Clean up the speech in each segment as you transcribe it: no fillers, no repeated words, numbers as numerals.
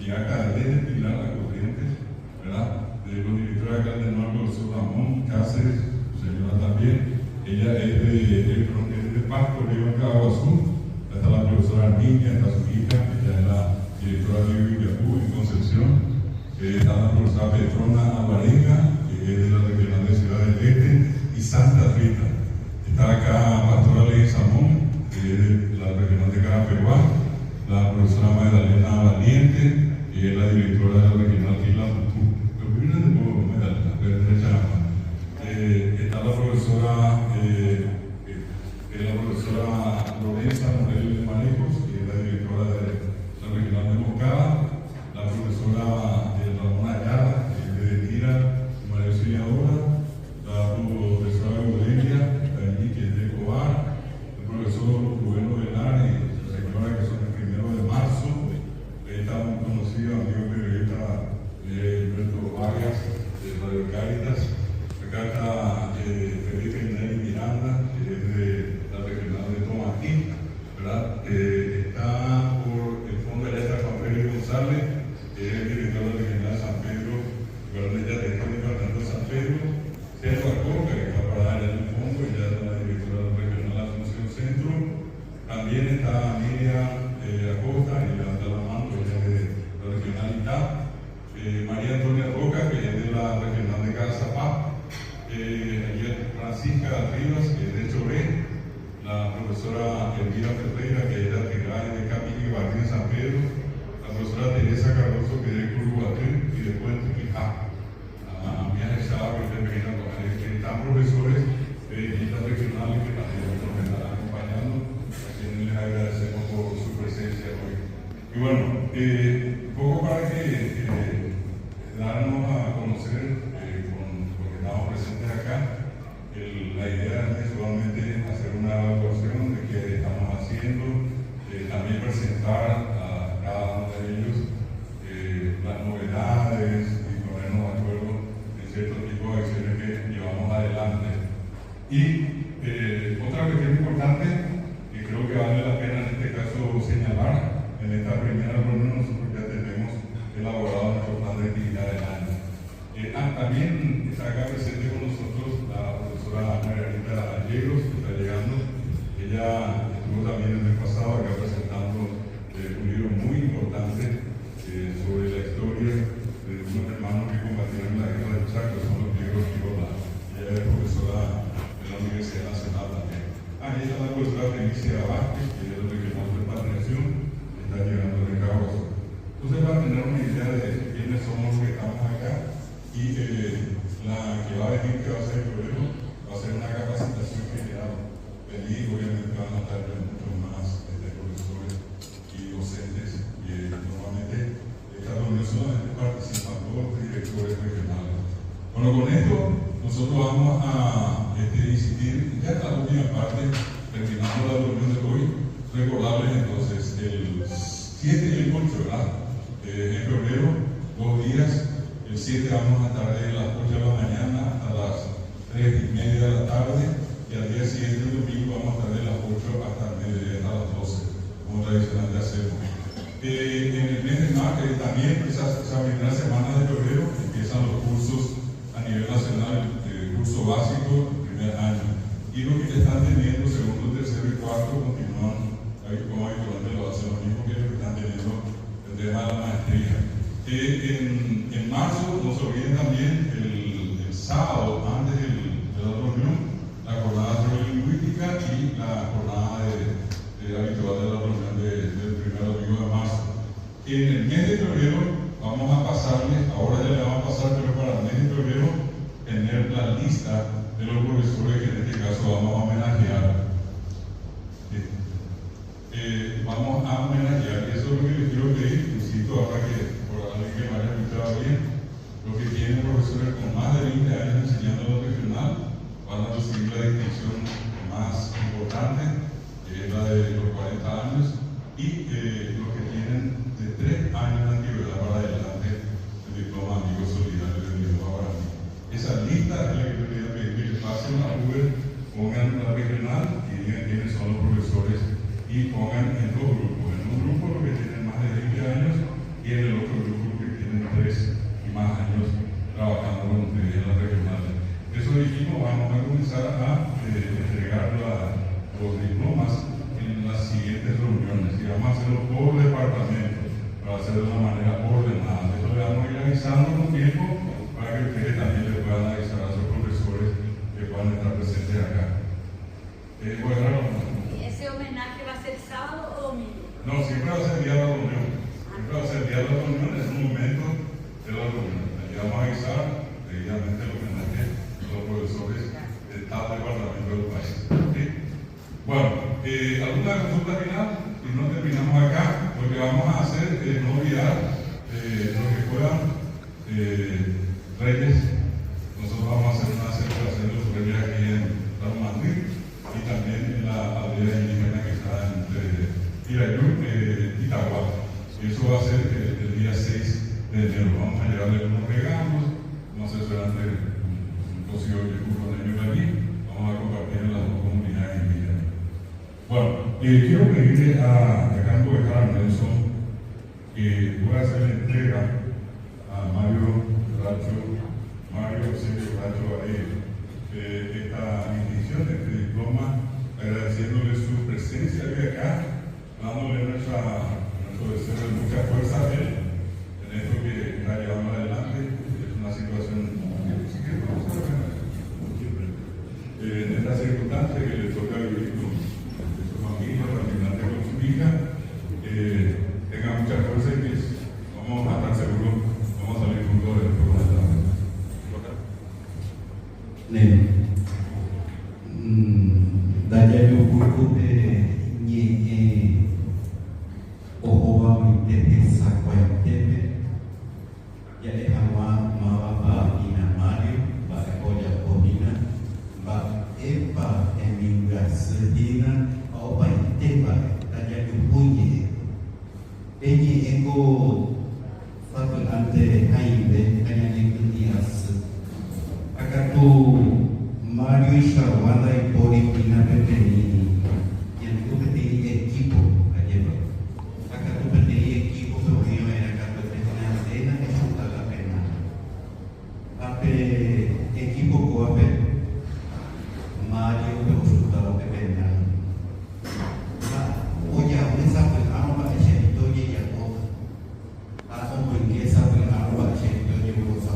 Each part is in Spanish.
y acá desde Pilar a Corrientes, ¿verdad? De los directores acá del norte, el profesor Ramón Cáceres, señora también. Ella es de Pasco, de Caguazú. Está la profesora Arminia, está su hija, ella es la directora de Villapú en Concepción. Está la profesora Petrona Alvarenga, que es de la regional de Ciudad del Este, y Santa Rita. Está acá Pastora Ley Samón, que es de la regional de Caraperuá, la profesora Magdalena Valiente, que es la directora de la regional Quilaputú. Está la profesora Lorenza Morel Manejos, que es la directora de la regional de Moncada, la profesora Ramona Ayala, que es de Tira, María Auxiliadora, la profesora Eugenia, que es de Cobar, el profesor Rubén Velar y la señora que son el 1 de marzo, está muy conocido, amigo periodista Humberto Vargas, de Radio Cáritas. Acá está Felipe Nelly Miranda, que es de la regional de Tomatí, ¿verdad? Está por el fondo de esta Juan Félix González, que es el director de la regional de San Pedro, ¿verdad? Ella está en el departamento de San Pedro. Sergio Acoca, que está para allá en el fondo, ella es la directora de la regional de Asunción Centro. También está Miriam Acosta, y levanta la mano, ella es de la regional ITAP. María Antonia Roca, que es de la regional de Cazapá. Ayer Francisca Rivas, que es de Choré. La profesora Elvira Ferreira, que es de Artigai, de Capilla y Barrio de San Pedro. La profesora Teresa Cardoso, que es de Curuguatú y de Puente Quijá. Mía Echada, que es de Pequeña Comunidad, que están profesores de distintas regionales que también nos están acompañando, a quienes les agradecemos por su presencia hoy. Y bueno, un poco para que darnos a conocer, porque estamos presentes acá, la idea es mensualmente hacer una evaluación de qué estamos haciendo, también presentar a cada uno de ellos las novedades y ponernos de acuerdo en ciertos tipos de acciones que llevamos adelante. Y otra cuestión importante que creo que vale la pena en este caso señalar, en esta primera reunión nosotros ya tenemos elaborado nuestro plan de actividad del año. También está acá presente con nosotros la profesora Margarita Gallegos, que está llegando. Ella estuvo también el mes pasado acá presentando un libro muy importante sobre la historia de unos hermanos que combatieron en la guerra del Chaco, son los griegos Girola. Ella es profesora de la Universidad Nacional también. Ahí está la profesora Felicia Vázquez, que es el regional de Patriación, que está llegando de Caguas. Entonces, para tener una idea de quiénes somos los que estamos acá, y la que va a venir, que va a ser el febrero, va a ser una capacitación general. Allí obviamente van a estar muchos más profesores y docentes, y normalmente esta reunión solamente participan todos los directores regionales. Bueno, con esto nosotros vamos a incidir ya en la última parte, terminando la reunión de hoy, recordarles entonces el 7 y el 8, ¿verdad? En febrero, 2 días. El 7 vamos a estar de las 8 de la mañana hasta las 3:30 de la tarde, y al día siguiente, el domingo, vamos a estar de las 8 hasta el mediodía, hasta las 12, como tradicionalmente hacemos. En el mes de marzo, también esa primera semana de febrero, empiezan los cursos a nivel nacional, curso básico, primer año. Y los que están teniendo segundo, tercero y cuarto continúan como habitualmente lo hacen, lo mismo que los que están teniendo el tema de la maestría. En marzo, no se olviden también el sábado, antes de la reunión, la jornada lingüística y la jornada habitual de la reunión del primer domingo de marzo. En el mes de febrero vamos a pasarle, ahora ya le vamos a pasar, pero para el mes de febrero, tener la lista de los profesores que en este caso vamos a homenajear. Vamos a homenajear, y eso es lo que les quiero pedir, insisto, ahora que por alguien que me haya escuchado bien, los que tienen profesores con más de 20 años enseñando lo regional van a recibir la distinción más importante, que es la de los 40 años, y los que tienen de 3 años de antigüedad para adelante el diploma amigo solidario del idioma guaraní. Esa lista es la que yo quería pedir que les pasen a Uber, pongan la regional y digan quiénes son los profesores, y pongan en 2 grupos. En un grupo los que tienen más de 20 años y en el otro trabajando en las regionales. Eso dijimos, vamos a comenzar a entregar los diplomas en las siguientes reuniones y vamos a hacerlo por departamento para hacerlo de una manera ordenada. Eso le vamos a ir avisando con tiempo para que ustedes también le puedan avisar a sus profesores que puedan estar presentes acá. ¿Ese homenaje va a ser sábado o domingo? No, siempre va a ser día de la reunión. Siempre va a ser día de la reunión, es un momento de la reunión. Allí vamos a avisar debidamente el homenaje a los profesores de tal departamento del país. ¿Sí? Bueno, ¿alguna consulta final? Y no terminamos acá. Lo que vamos a hacer es no olvidar lo que fueran reyes. Nosotros vamos a hacer una celebración de los reyes aquí en Madrid y también en la aldea indígena que está entre Irayú y Itahuaca. Y eso va a ser el día 6 de enero. Vamos a llevarle unos regalos, vamos a hacer un cocido de con ellos allí. Vamos a compartir en las dos comunidades indígenas. Bueno, quiero pedirle a Campo de Jara Nelson que voy a hacer la entrega a Mario Eusebio Racho esta distinción, este diploma, agradeciéndole su presencia de acá, dándole nuestro deseo de mucha fuerza a él en esto que está llevando adelante. Es una situación en esta circunstancia que le toca vivir con su familia, particularmente con su hija, tenga mucha fuerza y que vamos a estar seguros, vamos a salir juntos de esto con esta. Daya yukuku nye ohoa mite sakwa tepe ya ehama mawapa ina Mario ba ekoja komina ba epa eminga sedina opa tepa daya yukunye enye eko fatu ante hainde kanya nekutias akatu Mario Isharawanda y Pori Pina Peteni, y el tú peteni equipo, ayer, acá tú peteni equipo, pero yo era acá peteni antena, es una la pena. Ape equipo coape, Mario, pero resulta la pena. Oye, ¿dónde está el amo para ese historia y a todo? A como en que está el amo para ese historia y a todo.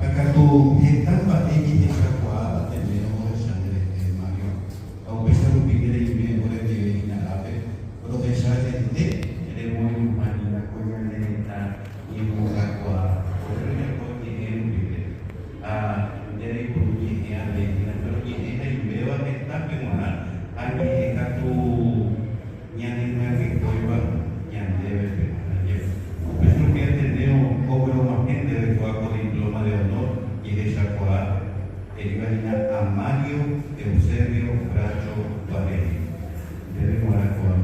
Acá tú, etapa X esa cuadra tenemos el Mario. Aunque sea un pique de miembro de Inarape, pero de esa gente, tenemos un manila con la neta y un cuadra. Por eso ya puedo llegar un pique. Dari perlu llegar de pero llegar y veo a esta pemana, aquí está tu ñanina que coiba, ñan debe pemana. Eso que tenemos cobro más gente de cuaco diploma de honor. Y de Chacoa, Elibarina a Mario Eusebio Racho Varela. Debe morar con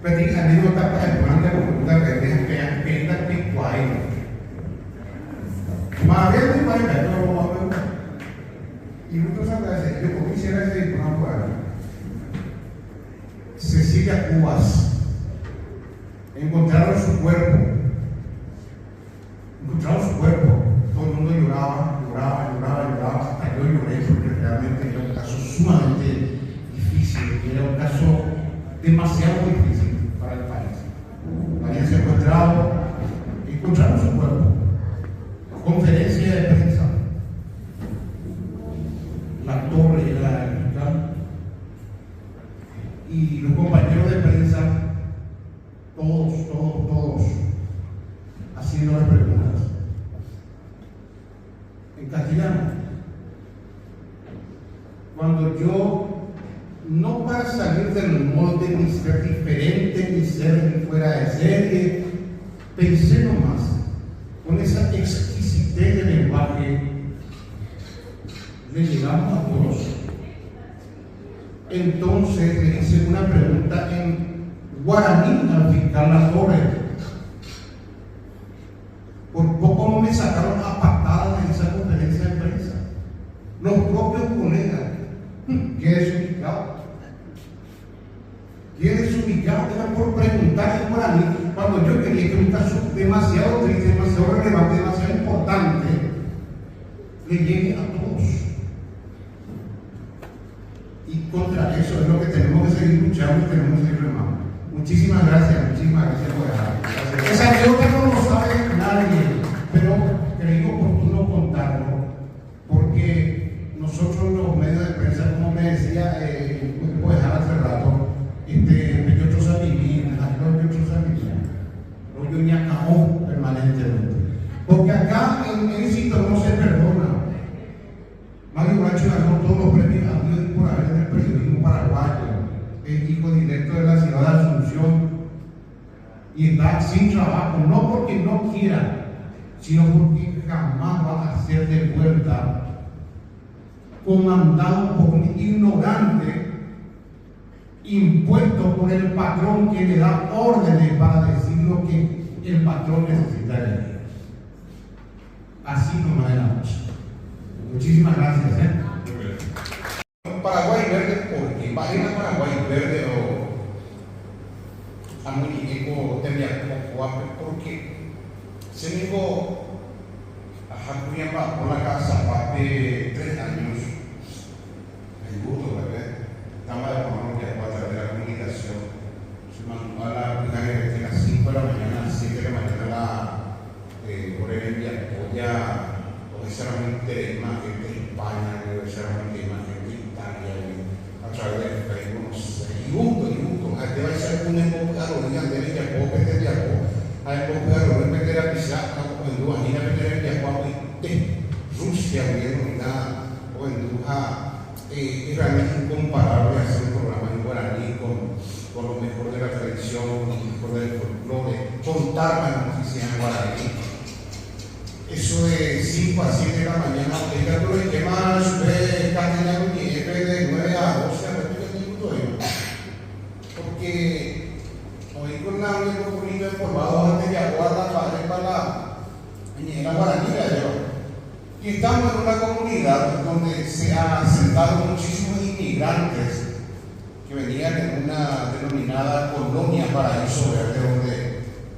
Berarti aneddota perempuan dan pemuda berdeh kayak pentak pikwai. Maria tu paling dah kalau mau apa? Ibu tu sampai saya, yo quisiera ser perempuan. Cecilia Cubas encontraron su cuerpo. Todo el mundo lloraba, hasta yo lloré porque realmente era un caso sumamente difícil, era un caso demasiado difícil para el país. Habían secuestrado, encontraron su cuerpo. Conferencia de prensa. La torre era el hospital. Y los compañeros de prensa, todos, haciendo las preguntas. En castellano. Cuando yo, no para salir del molde, ni ser diferente, ni ser fuera de serie, pensé nomás, con esa exquisitez de lenguaje, le llegamos a todos. Entonces le hice una pregunta en guaraní al fiscal La Torre. Por poco me sacaron a patadas en esa conferencia de prensa. los propios colegas. ¿Qué es ubicado? ¿Quién es ubicado? Era por preguntar en guaraní cuando yo quería que un caso demasiado triste, demasiado relevante, demasiado importante le llegue a todos. Y contra eso es lo que tenemos que seguir luchando y tenemos que seguir remando. Muchísimas gracias por dejar. Esa anécdota no lo sabe nadie, pero creí oportuno contarlo, porque nosotros los medios de prensa, como me decía hace rato, lo ñacao permanentemente. Porque acá en éxito no se perdona. Mario Bracho ganó todos los premios habidos por haber en el periodismo paraguayo. Es hijo directo de la ciudad de Asunción y está sin trabajo, no porque no quiera, sino porque jamás va a ser de vuelta comandado por un ignorante impuesto por el patrón que le da órdenes para decir lo que el patrón necesita de él. Así como de la noche. Muchísimas gracias. Paraguay Verde, porque página Paraguay Verde o a Munico tendría porque se me dijo a Jacuriamba por la casa hace 3 años. El gusto, ¿verdad? Estamos de acuerdo que a través de la comunicación se mandó a la primaria desde las 5 de la mañana a las 7 de la mañana por el Villapoya, o esa era una imagen de España, o esa era una imagen de Italia, a través del Facebook, no sé, y gusto, te va a ser un embocado, digan de Villapoya, de Villapoya, a embocado, no meter a pisar, o en Duja, ni a meter a Villapoya, de Rusia, o en Duja. Es realmente incomparable hacer un programa en guaraní con lo mejor de la tradición, con lo mejor del folclore, contar la noticia en guaraní. Eso de 5 a 7 de la mañana, el que más ve castellano y de 9 a 12 a porque hoy con la única bonita empolvado de Yaguarda para la guaraní la lleva. Y estamos en una comunidad donde se han asentado muchísimos inmigrantes que venían en una denominada colonia Paraíso Verde, donde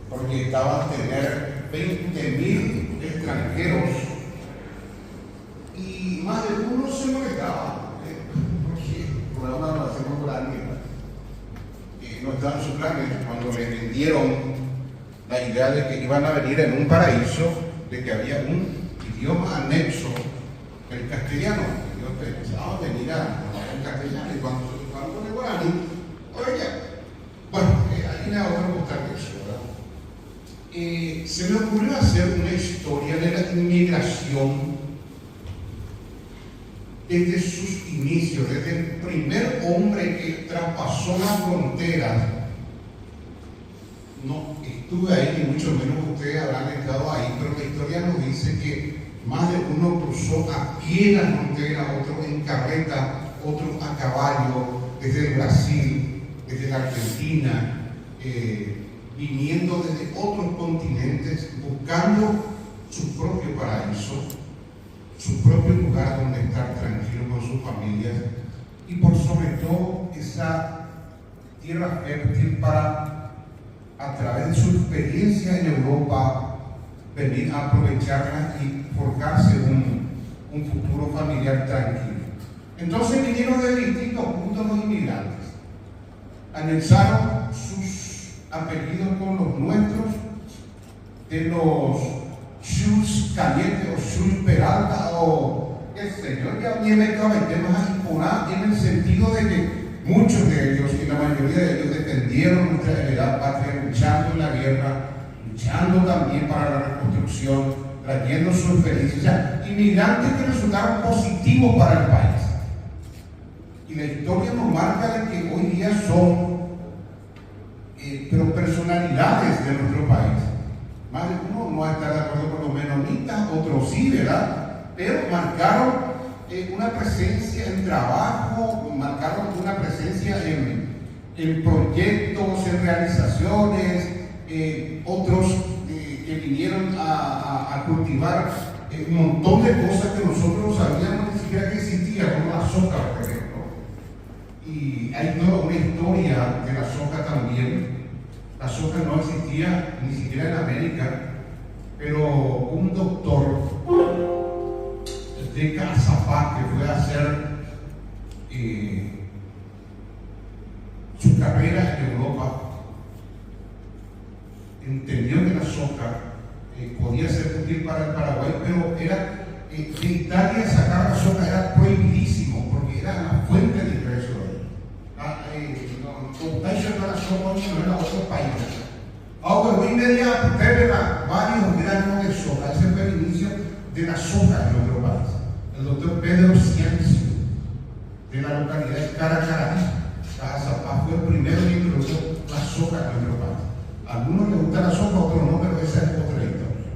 proyectaban tener 20.000 extranjeros y más de uno se molestaba porque por una nación guaraní no estaban sus planes cuando le vendieron la idea de que iban a venir en un paraíso, de que había un idioma anexo, el castellano. Yo pensaba venir a el castellano y cuando con el guaraní, oye, bueno, ahí me hago gustar de eso, ¿verdad? Se me ocurrió hacer una historia de la inmigración desde sus inicios, desde el primer hombre que traspasó la frontera. No estuve ahí, ni mucho menos ustedes habrán estado ahí, pero la historia nos dice que más de uno cruzó a pie la frontera, otro en carreta, otro a caballo, desde el Brasil, desde la Argentina, viniendo desde otros continentes, buscando su propio paraíso, su propio lugar donde estar tranquilo con sus familias y por sobre todo esa tierra fértil para, a través de su experiencia en Europa, venir a aprovecharla y forjarse un futuro familiar tranquilo. Entonces vinieron de distintos puntos los inmigrantes, anexaron sus apellidos con los nuestros, de los Schultz Cañete o Schultz Peralta o el señor que había mezclado temas en el sentido de que muchos de ellos y la mayoría de ellos defendieron nuestra heredad patria, luchando en la guerra, luchando también para la reconstrucción, trayendo su experiencia, o sea, inmigrantes que resultaron positivos para el país. Y la historia nos marca de que hoy día son pero personalidades de nuestro país. Más de uno no va a estar de acuerdo con los menonitas, otros sí, ¿verdad? Pero marcaron una presencia en trabajo, marcaron una presencia en proyectos, en realizaciones, otros que vinieron a cultivar un montón de cosas que nosotros no sabíamos ni siquiera que existían. de la soja también. La soja no existía ni siquiera en América, pero un doctor de Cazapá que fue a hacer su carrera en Europa, entendió que la soja podía ser útil para el Paraguay, pero era de Italia sacar la soja era prohibidísimo porque era la fuente de ingreso de la soja no era otro país. Ahora, hoy en día, usted verá varios granos de soja. Ese fue el inicio de la soja en nuestro país. El doctor Pedro Ciancio, de la localidad de Caracaraní, Cazapá, fue el primero que introdujo la soja en nuestro país. A algunos les gusta la soja, a otros no, pero esa es otra historia.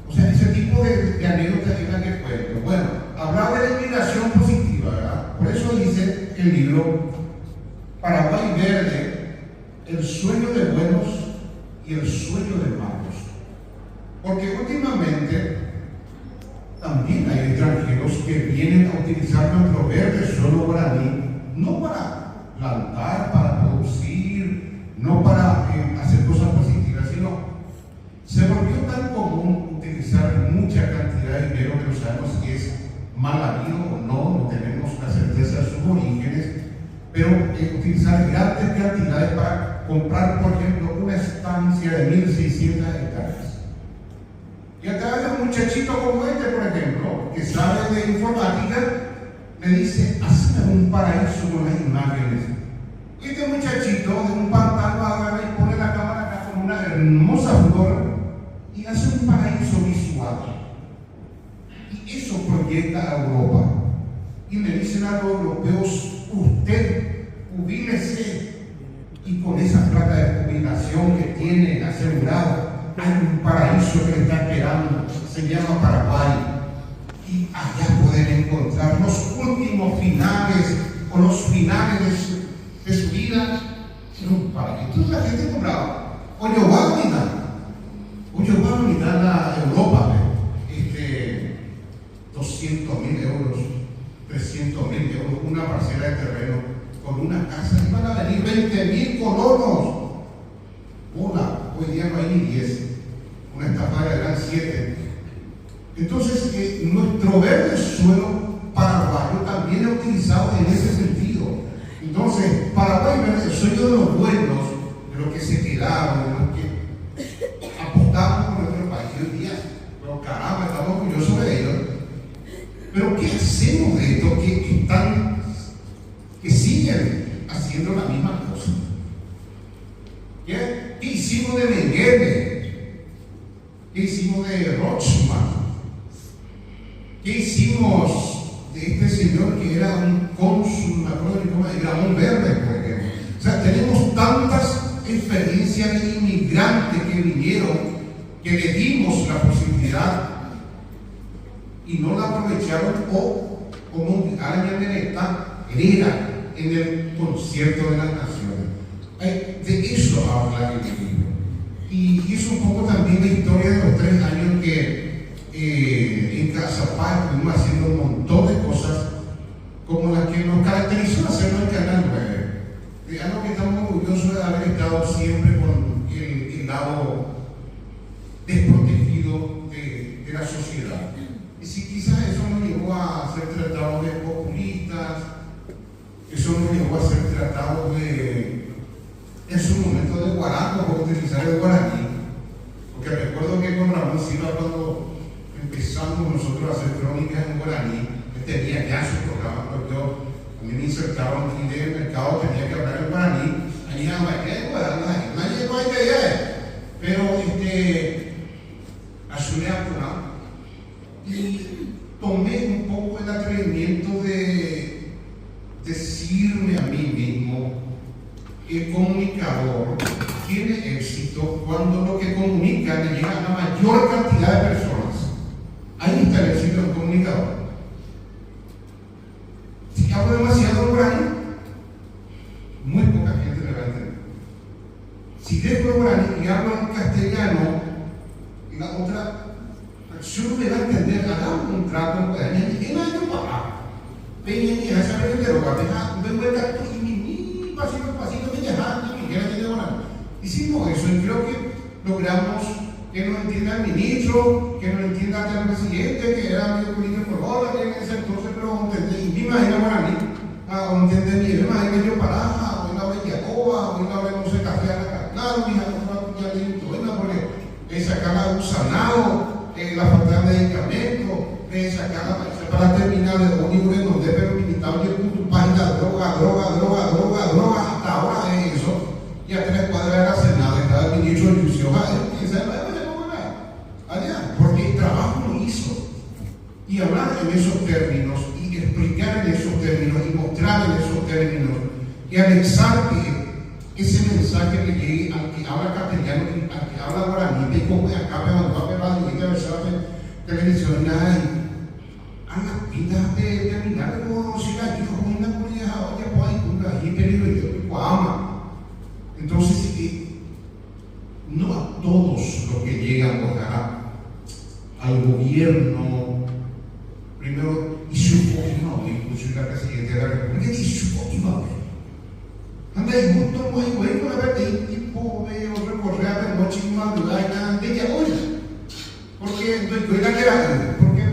O sea, ese tipo de anécdotas es la que cuento. Bueno, hablaba de la inmigración positiva, ¿verdad? Por eso dice el libro Paraguay Verde, el sueño de buenos y el sueño de malos. Porque últimamente también hay extranjeros que vienen a utilizar nuestro verde suelo guaraní, no para plantar, para producir, no para hacer cosas positivas, sino se volvió tan común utilizar mucha cantidad de dinero que no sabemos si es mal habido o no tenemos la certeza de sus orígenes, pero utilizar grandes cantidades para comprar, por ejemplo, una estancia de 1.600 hectáreas. Y a través de un muchachito como este, por ejemplo, que sabe de informática, me dice, hazme un paraíso con las imágenes. Y este muchachito de un pantano agarra y pone la cámara acá con una hermosa flor y hace un paraíso visual. Y eso proyecta a Europa. Y me dicen a los europeos, usted jubílese y con esa plata de jubilación que tiene asegurado, hay un paraíso que le está esperando, se llama Paraguay. Y allá pueden encontrar los últimos finales o los finales de su vida en un paraíso. Entonces la gente compraba, oye, va a mirar a Europa, 200.000 euros, 300.000 euros, una parcela de terreno con una casa, y van a venir 20.000 colonos. Hola, hoy día no hay ni 10, una estafada eran 7. Entonces, nuestro verde suelo paraguayo también es utilizado en ese sentido. Entonces, Paraguay verde, el sueño de los buenos, de los que se quedaron, de los que apostamos por nuestro país. Hoy día, pero caramba, estamos orgullosos de ellos. Pero ¿qué hacemos de esto que siguen haciendo la misma cosa? ¿Qué hicimos de Mengele? ¿Qué hicimos de Rochman? ¿Qué hicimos de este señor que era un cónsul, me acuerdo de cómo era, un verde, por ejemplo? O sea, tenemos tantas experiencias de inmigrantes que vinieron, que le dimos la posibilidad y no la aprovecharon, o como Araña Meneta era en el concierto de las naciones. De eso habla el libro. Y es un poco también la historia de los 3 años que en Cazapá estuvimos haciendo un montón de cosas como las que nos caracterizó hacerlo en Canal 9. Algo que estamos orgullosos de haber estado siempre con el lado desprotegido de la sociedad. Y si quizás eso nos llevó a ser tratados de populistas, eso nos llevó a ser tratados en su momento de guaranos, por utilizar el guaraní. Porque recuerdo que con Ramón Silva, cuando empezamos nosotros a hacer crónicas en guaraní, él tenía ya su programa, porque a mí me insertaron aquí del mercado, tenía que hablar en guaraní. Ahí ya no guaraní, nadie no hay que ir. Pero ayudé a Puna y tomé un poco el atrevimiento de decirme a mí mismo: el comunicador tiene éxito cuando lo que comunica le llega a la mayor cantidad de personas. Ahí está el éxito del comunicador. Si hablo demasiado guaraní, muy poca gente me va a entender. Si dejo guaraní y hablo en castellano, la otra acción me va a entender. Hagamos un trato en guaraní. En año papá, peña, esa vez de ropa, venga, y mi pasito, Hicimos eso y creo que logramos que nos entienda el ministro, que nos entienda hasta el presidente, que era medio político por hora, que en ese entonces, pero entendí, y me imagino para mí, entendí, me imagino yo para, hoy la ve Yacoba, hoy la ve no sé, café a la carnal, mi hija no ya le influena, porque sacar un sanado, la falta de medicamentos, sacar para terminar de ómnibus, donde pero limitado, y el página, droga, hasta ahora es eso, y a 3 cuadras de la Senada, estaba el ministro de Justicia, allá, porque el trabajo lo hizo. Y hablar en esos términos, y explicar en esos términos, y mostrar en esos términos, y anexar que ese mensaje que llegue al que habla castellano, al que habla guaraní, y como acá me mandó a ver la televisión, nada, a las vidas de terminar como si la hija con una comunidad, oye, pues hay una hiper y ama. Entonces, no a todos los que llegan al gobierno, primero, y supo que no, incluso la presidenta de la República, y supo que iba a ver. Anda, y justo muy bueno, la verdad, y tipo, veo recorrer a la noche y madrugada, y nada, de ella hoy. Porque me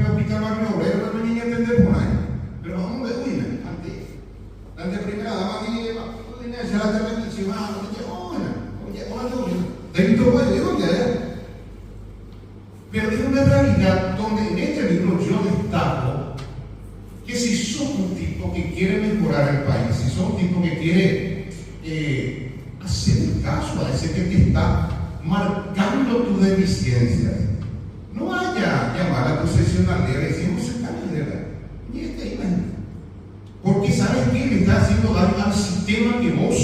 hospital barrio obrero, no niña entender por ahí. Pero vamos a ver, antes primera dama, y hacer la televisión, pero es una realidad donde en este libro yo destaco que si sos un tipo que quiere mejorar el país, si sos un tipo que quiere hacer el caso a ese que te está marcando tus deficiencias, no vaya a llamar a tu sesionalidad y decir, no se cambia, ni esta imagen. Porque sabes que le está haciendo daño al sistema que vos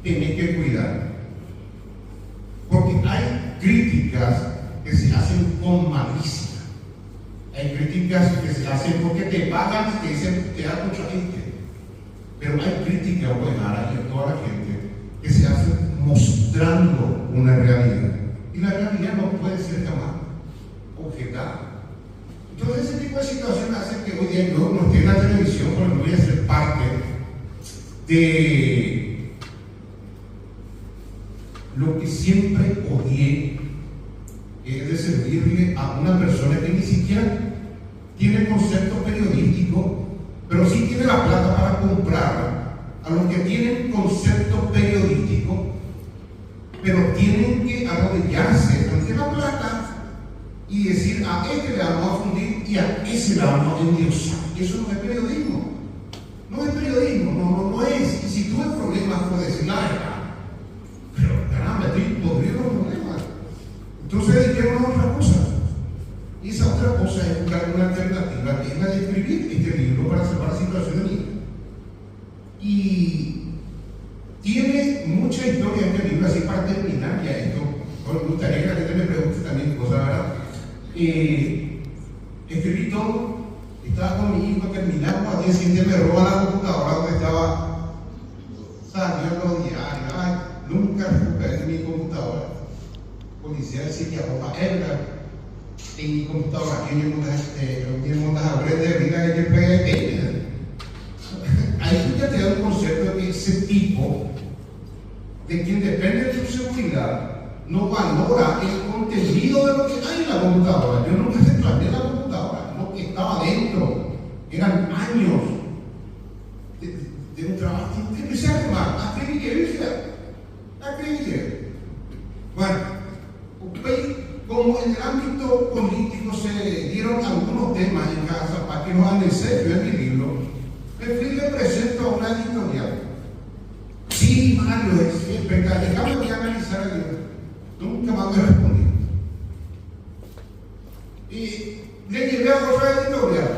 tenés que cuidar. Porque hay críticas que se hacen con malicia. Hay críticas que se hacen porque te pagan y te dicen, te da mucha gente. Pero hay críticas buenas y a toda la gente que se hacen mostrando una realidad. Y la realidad no puede ser jamás objetada. Entonces ese tipo de situaciones hace que hoy día yo no esté en la televisión porque no voy a ser parte de lo que siempre odié, es de servirle a una persona que ni siquiera tiene concepto periodístico, pero sí tiene la plata para comprarla, a los que tienen concepto periodístico, pero tienen que arrodillarse ante la plata y decir, a este le vamos a fundir y a ese le vamos a endiosar. Eso no es periodismo. No es periodismo, no es. Y si tuve problemas, puedo decir la verdad. Pero caramba, estoy podrido los problemas. Entonces dediquémonos a otra cosa. Y esa otra cosa es buscar una alternativa, que es la de escribir este libro para salvar situaciones mías. Y tiene mucha historia en este libro, así para terminar ya esto. Me gustaría que la gente me pregunte también cosas, ¿verdad? Escribí todo, estaba con mi hijo, terminamos, al día siguiente me roban la computadora donde estaba saliendo los diarios. Ay, nunca recuperé mi computadora. Policía decía que arroba Edgar en mi computadora, tiene montadores de vida que pegué. Ahí tú ya te da un concepto de que ese tipo, de quien depende de su seguridad, no valora el contenido de lo que hay en la computadora. Yo nunca reclamé la computadora, lo que estaba dentro eran años de un trabajo. Empecé a armar, a escribir. Bueno, como en el ámbito político se dieron algunos temas en casa para que los analicé yo en mi libro, me fui y le presento a una editorial. Sí, Mario, es espectacular. Déjame de analizar el libro. Nunca más me respondí. Y le llevé a otra editorial.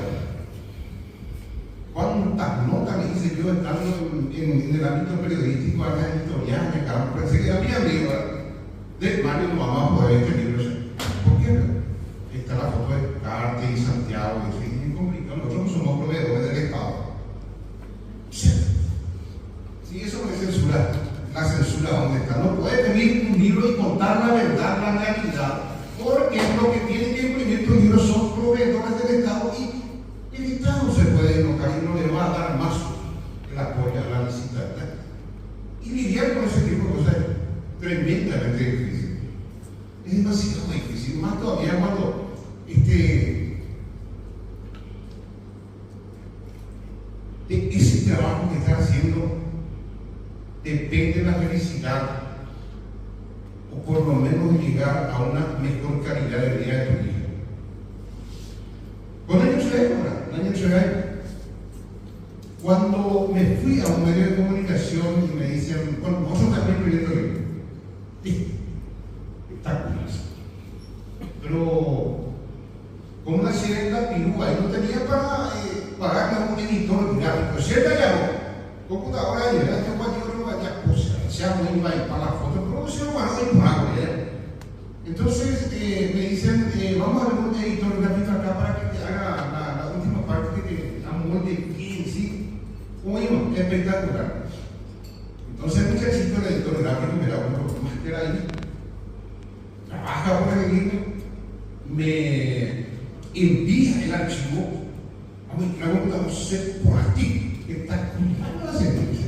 ¿Cuántas notas me hice yo estando en el ámbito periodístico a la editorial? Me caramba, pensé que era mi amigo. De Mario, no vamos a poder este libro. ¿Por qué? Está la foto de Carte y Santiago. Y es muy complicado. Nosotros no somos proveedores del Estado. Si eso no es censura, la censura ¿dónde está? No puede venir un libro y contar la verdad, la realidad, porque lo que tienen que imprimir estos libros son proveedores del Estado y el Estado se puede enojar y no le va a dar más el apoyo a la licitación. Y lidiar con ese tipo de cosas tremendo. más todavía cuando de ese trabajo que estás haciendo depende la felicidad, o por lo menos llegar a una mejor calidad de vida de tu hijo. Con años cuando me fui a un medio de comunicación y me dicen, bueno, vosotros también viviendo libro. Espectacular. Pero con una cierta pirúa, y no tenía para pagarme a un editor gráfico. Cierta llamó, computadora llegaste a cualquier vaya cosa, se llama para la foto, pero se lo van a pago, Entonces me dicen, vamos a ver un editor gráfico acá para que te haga la última parte que te amolde bien, ¿sí? Oye, espectacular. Entonces el muchachito, el editor gráfico, me da un poco más que era ahí, trabaja por el libro, me envía el archivo a mi computadora por aquí, que está complicado la sentencia.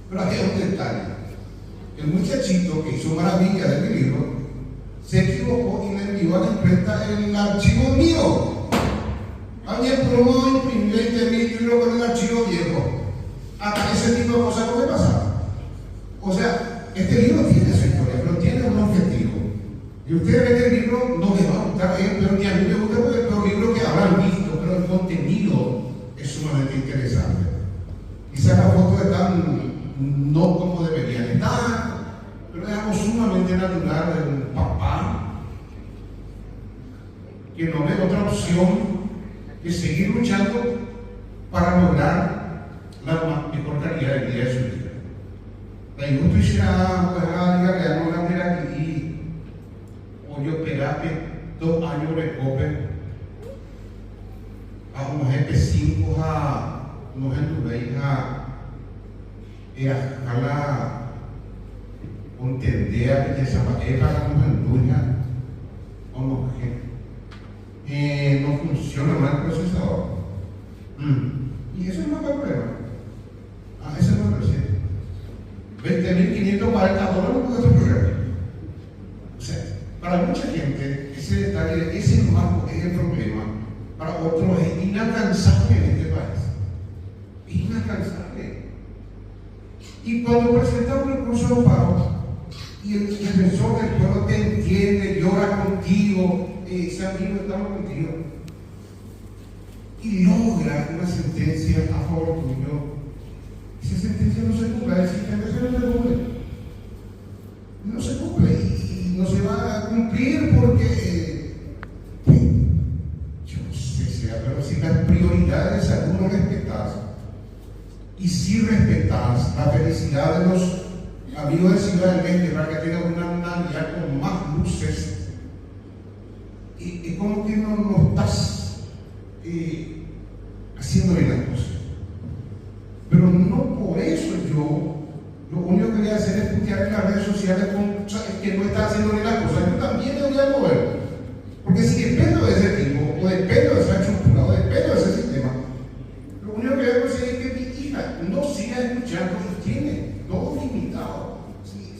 Pero aquí hay un detalle. El muchachito que hizo maravilla de mi libro se equivocó y le envió a la imprenta el archivo mío. Alguien probó imprimir 20.000 libros con el archivo viejo. Hasta ese tipo de cosas puede pasar. O sea, este libro tiene su historia, pero tiene un objetivo. Y ustedes ven el libro, no les va a gustar a él, pero ni a mí me gusta porque es un libro que habrán visto, pero el contenido es sumamente interesante. Quizás las fotos están no como deberían estar, pero es algo sumamente natural de un papá que no ve otra opción que seguir luchando para lograr la mejor calidad de vida de su vida. La industria será, no la aquí, o yo pegate 2 años de cope, a unos F5, a unos entubeis, a contendea que se llama para unos entubeis, no funciona mal el procesador. Y eso no es el problema. Eso no es el $20.540 no es otro problema. O sea, para mucha gente, ese detalle, ese marco es el problema. Para otros es inalcanzable en este país. Es inalcanzable. Y cuando presenta un recurso de amparo y el defensor del pueblo te entiende, llora contigo, ese amigo estamos contigo, y logra una sentencia a favor tuyo, esa sentencia no se cumple, esa sentencia no se cumple. No se cumple y no se va a cumplir porque yo no sé, pero si las prioridades de salud no respetas, y si respetas la felicidad de los amigos de Ciudad del Este para que tengan una Navidad con más luces, es como que no estás haciendo bien las cosas. Pero no por eso yo lo único que voy a hacer es putear en las redes sociales que no está haciendo bien las cosas. Yo también debería mover, porque si dependo de ese tipo, o dependo de esa estructura, o dependo de ese sistema, lo único que voy a conseguir es que mi hija no siga escuchando y tiene todo limitado.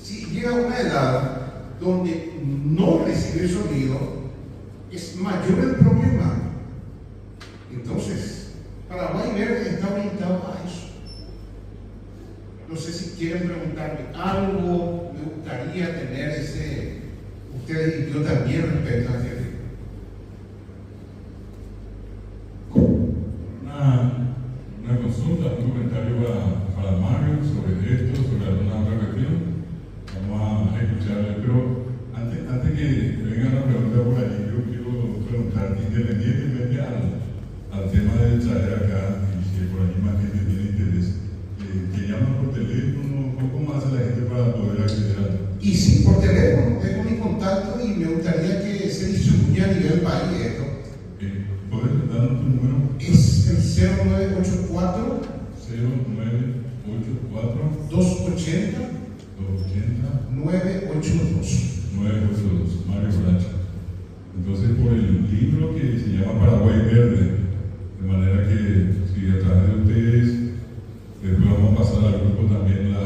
Si llega a una edad donde no recibe sonido, es mayor el problema. Entonces, Paraguay Verde está orientado a eso. No sé si quieren preguntarme algo, me gustaría tener ustedes y yo también respeto a este Una consulta, un comentario para Mario sobre esto, sobre alguna otra cuestión. Vamos a escucharle, pero antes que venga la pregunta por ahí, yo quiero preguntarte independientemente al tema de traer acá, y si por ahí más gente tiene interés, que llaman por teléfono, ¿cómo hace la gente para poder acceder a esto? Y sí, por teléfono, tengo mi contacto y me gustaría que se distribuya a nivel país esto. ¿Puedes darnos tu número? Es el 0984 280 982. Mario Bracha. Entonces, por el libro que se llama Paraguay Verde, de manera que si a través de ustedes, después vamos a pasar al grupo también la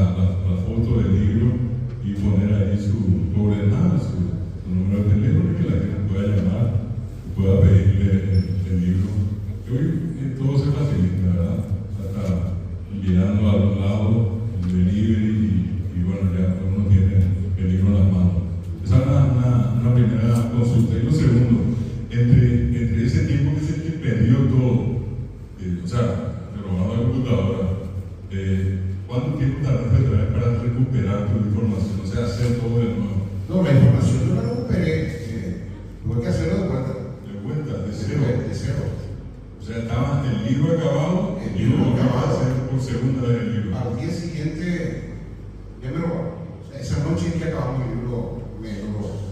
foto del libro y poner ahí su ordenanza. el libro. Hoy todo se facilita, ¿verdad? Hasta llegando a los lados, el delivery y bueno, ya uno tiene el libro en las manos. Esa es una primera consulta. Y lo segundo, entre ese tiempo que se te perdió todo, o sea, te robaron la computadora, ¿cuánto tiempo tardaste para recuperar tu información? O sea, hacer todo de nuevo. No, la información yo la recuperé, tuve que hacerlo de vuelta. De vuelta, de cero. De cero. O sea, estaba el libro acabado, El libro acabado. hacer por segunda vez el libro. Al día siguiente, ya me robaron. O sea, esa noche en que acabamos el libro, me lo robaron.